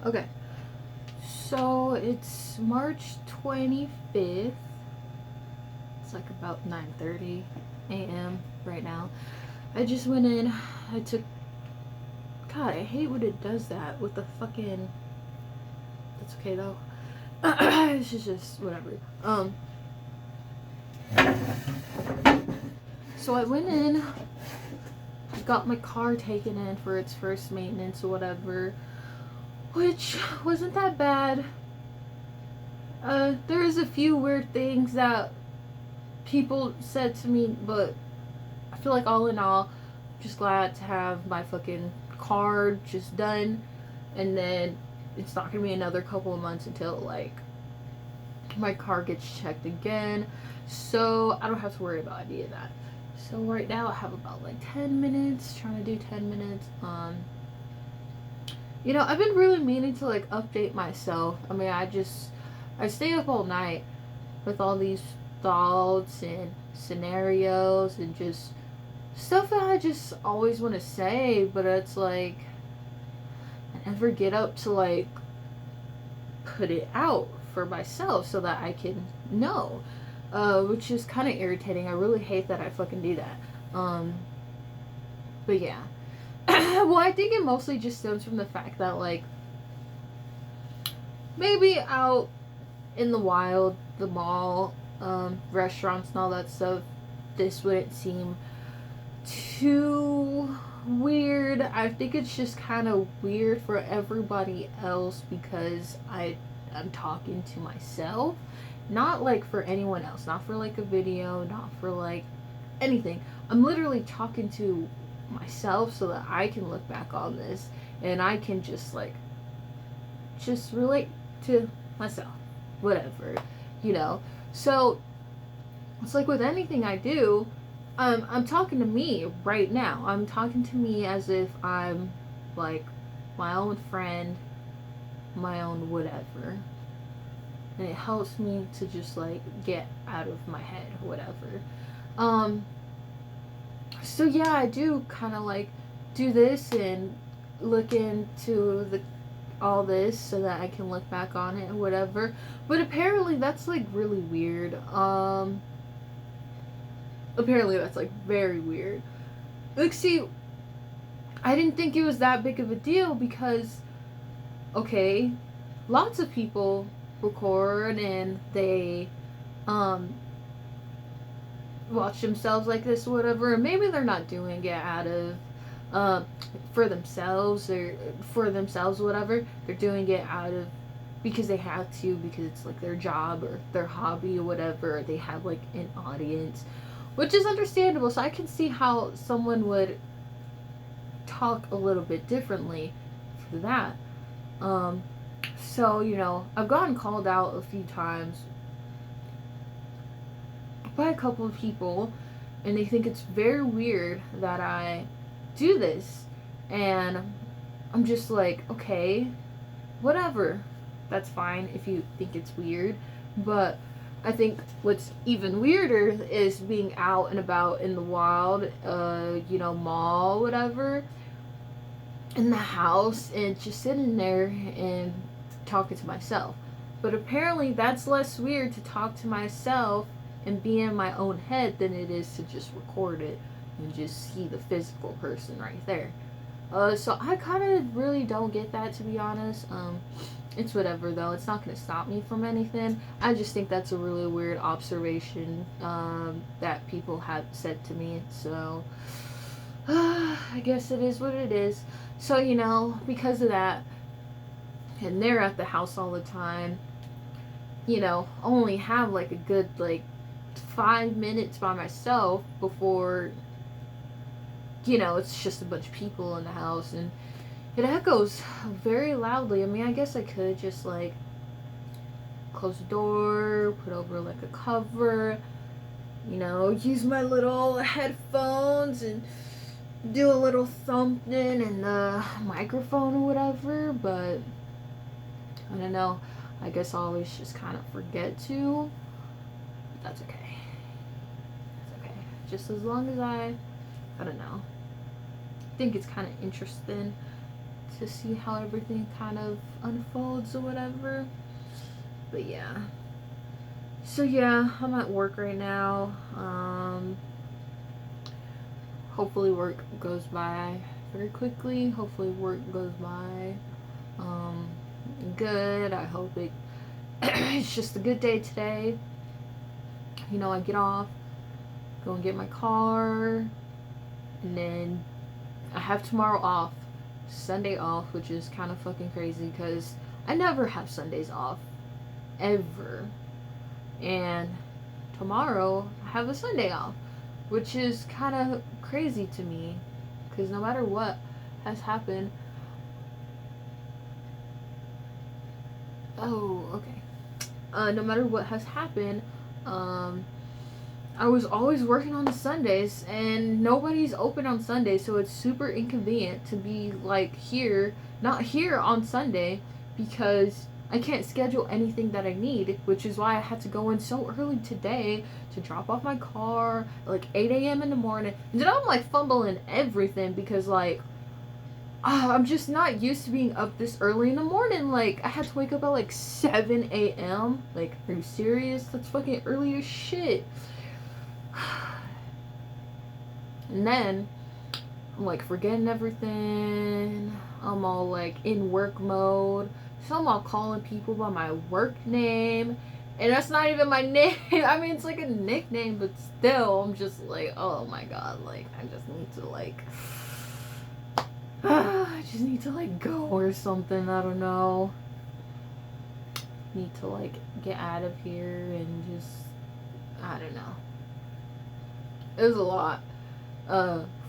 Okay. So it's March 25th. It's like about 9:30 a.m. right now. I just went in. I took. God, I hate when it does that with the fucking. That's okay though. It's just whatever. So I went in. Got my car taken in for its first maintenance or whatever, which wasn't that bad. There was a few weird things that people said to me, but I feel like all in all, I'm just glad to have my fucking car just done, and then it's not gonna be another couple of months until like my car gets checked again, so I don't have to worry about any of that. So right now I have about like 10 minutes, trying to do 10 minutes. I've been really meaning to like update myself. I mean, I stay up all night with all these thoughts and scenarios and just stuff that I just always want to say, but it's like I never get up to like put it out for myself so that I can know, which is kind of irritating. I really hate that I fucking do that. But yeah. Well, I think it mostly just stems from the fact that like maybe out in the wild, the mall, restaurants and all that stuff, this wouldn't seem too weird. I think it's just kind of weird for everybody else because I'm talking to myself, not like for anyone else, not for like a video, not for like anything. I'm literally talking to myself so that I can look back on this and I can just relate to myself, whatever, you know. So it's like with anything I do, I'm talking to me right now. I'm talking to me as if I'm like my own friend, my own whatever. And it helps me to just like get out of my head, whatever. Um, so yeah, I do kind of like do this and look into the all this so that I can look back on it and whatever. But apparently that's like really weird. Apparently that's like very weird. Like, see, I didn't think it was that big of a deal because, okay, lots of people record and they um watch themselves like this or whatever, and maybe they're not doing it out of uh, for themselves or whatever. They're doing it out of because they have to, because it's like their job or their hobby or whatever, or they have like an audience, which is understandable. So I can see how someone would talk a little bit differently for that. Um, so, I've gotten called out a few times by a couple of people, and they think it's very weird that I do this. And I'm just like, okay, whatever. That's fine if you think it's weird. But I think what's even weirder is being out and about in the wild, mall, whatever, in the house, and just sitting there and talking to myself. But apparently, that's less weird to talk to myself and be in my own head than it is to just record it and just see the physical person right there. So I kind of really don't get that, to be honest. It's whatever though. It's not gonna stop me from anything. I just think that's a really weird observation that people have said to me. So I guess it is what it is. So because of that, and they're at the house all the time. Only have like a good like 5 minutes by myself before it's just a bunch of people in the house, and it echoes very loudly. I mean, I guess I could just like close the door, put over like a cover, use my little headphones and do a little thumping in the microphone or whatever, but I don't know. I guess I always just kind of forget to. But that's okay. That's okay. Just as long as I don't know. I think it's kind of interesting to see how everything kind of unfolds or whatever. But yeah. So yeah, I'm at work right now. Hopefully work goes by very quickly. Hopefully work goes by um, good. I hope it's just a good day today. You know, I get off, go and get my car, and then I have tomorrow off, Sunday off, which is kind of fucking crazy because I never have Sundays off, ever. And tomorrow I have a Sunday off, which is kind of crazy to me because no matter what has happened. Oh, okay. No matter what has happened, I was always working on Sundays, and nobody's open on Sundays, so it's super inconvenient to be like here, not here on Sunday, because I can't schedule anything that I need, which is why I had to go in so early today to drop off my car, like 8 a.m. in the morning. And then I'm like fumbling everything because like I'm just not used to being up this early in the morning. Like, I had to wake up at like 7 a.m. Like, are you serious? That's fucking early as shit. And then, I'm like forgetting everything. I'm all like in work mode. So I'm all calling people by my work name. And that's not even my name. I mean, it's like a nickname, but still, I'm just like, oh my god. Like, I just need to like... I just need to like go or something. I don't know. Need to like get out of here and just, I don't know. It was a lot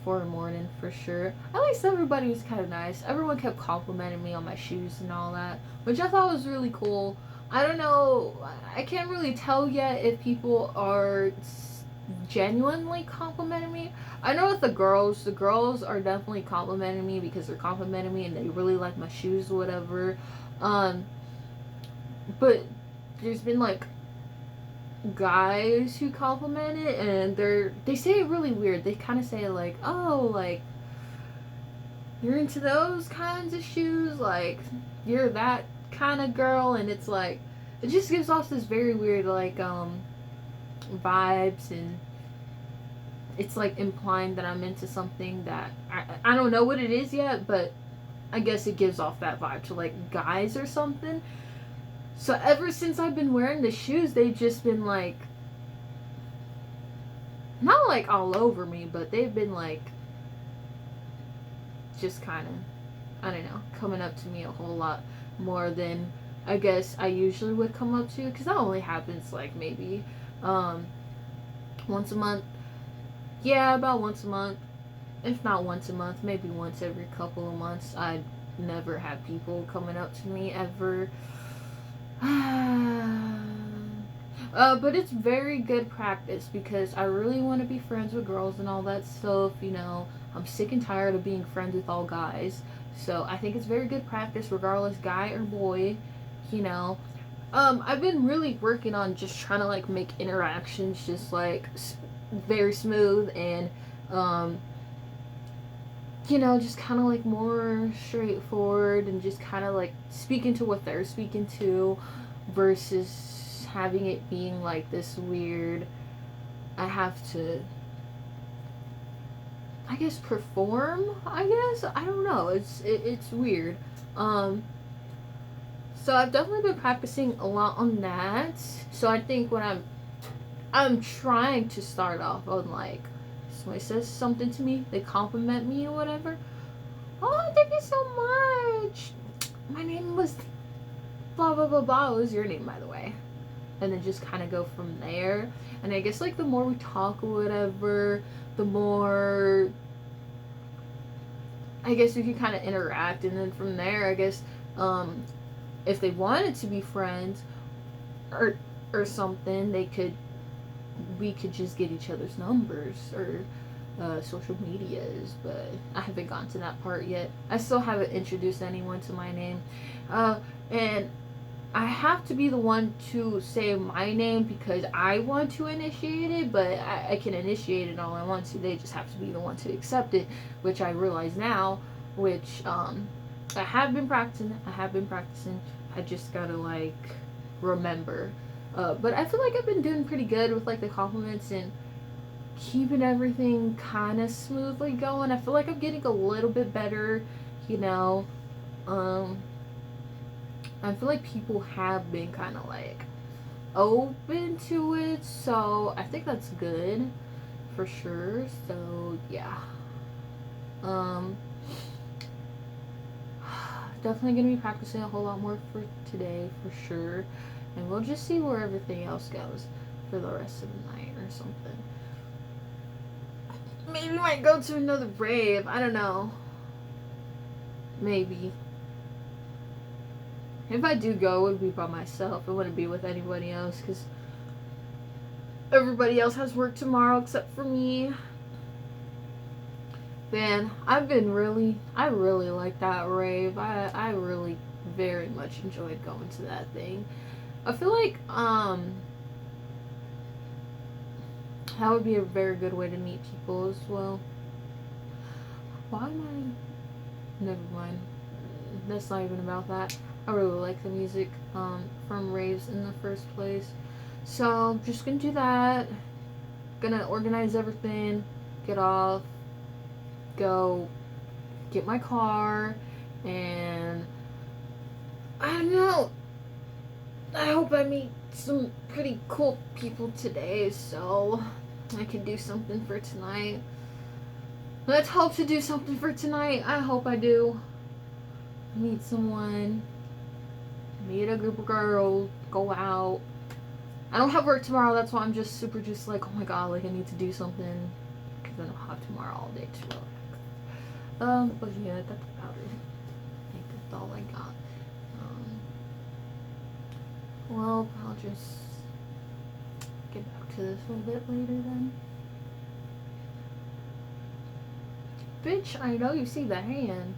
for a morning for sure. At least everybody was kind of nice. Everyone kept complimenting me on my shoes and all that, which I thought was really cool. I don't know. I can't really tell yet if people are genuinely complimenting me. I know with the girls are definitely complimenting me because they're complimenting me and they really like my shoes or whatever. But there's been like guys who compliment it and they say it really weird. They kind of say like, oh, like you're into those kinds of shoes, like you're that kind of girl, and it's like it just gives off this very weird like vibes, and it's like implying that I'm into something that I don't know what it is yet, but I guess it gives off that vibe to like guys or something. So ever since I've been wearing the shoes, they've just been like, not like all over me, but they've been like just kind of, I don't know, coming up to me a whole lot more than I guess I usually would come up to, because that only happens like maybe once a month. Yeah, about once a month. If not once a month, maybe once every couple of months. I never have people coming up to me ever. But it's very good practice because I really want to be friends with girls and all that stuff, you know. I'm sick and tired of being friends with all guys. So I think it's very good practice regardless guy or boy, you know. I've been really working on just trying to like make interactions just like very smooth and you know, just kind of like more straightforward and just kind of like speaking to what they're speaking to versus having it being like this weird, I have to, I guess, perform, I guess. I don't know. It's weird. So I've definitely been practicing a lot on that. So I think when I'm trying to start off on like, somebody says something to me, they compliment me or whatever. Oh, thank you so much. My name was blah blah blah blah. What was your name, by the way? And then just kind of go from there. And I guess like the more we talk or whatever, the more I guess we can kind of interact. And then from there, I guess if they wanted to be friends or something, we could just get each other's numbers or social medias, but I haven't gotten to that part yet. I still haven't introduced anyone to my name, and I have to be the one to say my name because I want to initiate it, but I can initiate it all I want to. They just have to be the one to accept it, which I realize now, which I have been practicing. I have been practicing. I just gotta like remember. But I feel like I've been doing pretty good with like the compliments and keeping everything kind of smoothly going. I feel like I'm getting a little bit better, you know. Um, I feel like people have been kind of like open to it, so I think that's good for sure. So yeah, um, definitely gonna be practicing a whole lot more for today for sure, and we'll just see where everything else goes for the rest of the night or something. Maybe we might go to another rave. I don't know. Maybe. If I do go, it would be by myself. It wouldn't be with anybody else because everybody else has work tomorrow except for me. Man, I really like that rave. I really very much enjoyed going to that thing. I feel like, that would be a very good way to meet people as well. Why am I? Never mind. That's not even about that. I really like the music from raves in the first place. So I'm just gonna do that. Gonna organize everything, get off, go get my car, and I don't know. I hope I meet some pretty cool people today so I can do something for tonight. Let's hope to do something for tonight. I hope I do. Meet someone, meet a group of girls, go out. I don't have work tomorrow, that's why I'm just super just like, oh my god, like I need to do something because then I'll have tomorrow all day to relax. But yeah, that's about it. I think that's all I got. Well, I'll just get back to this a little bit later then. Bitch, I know you see the hand.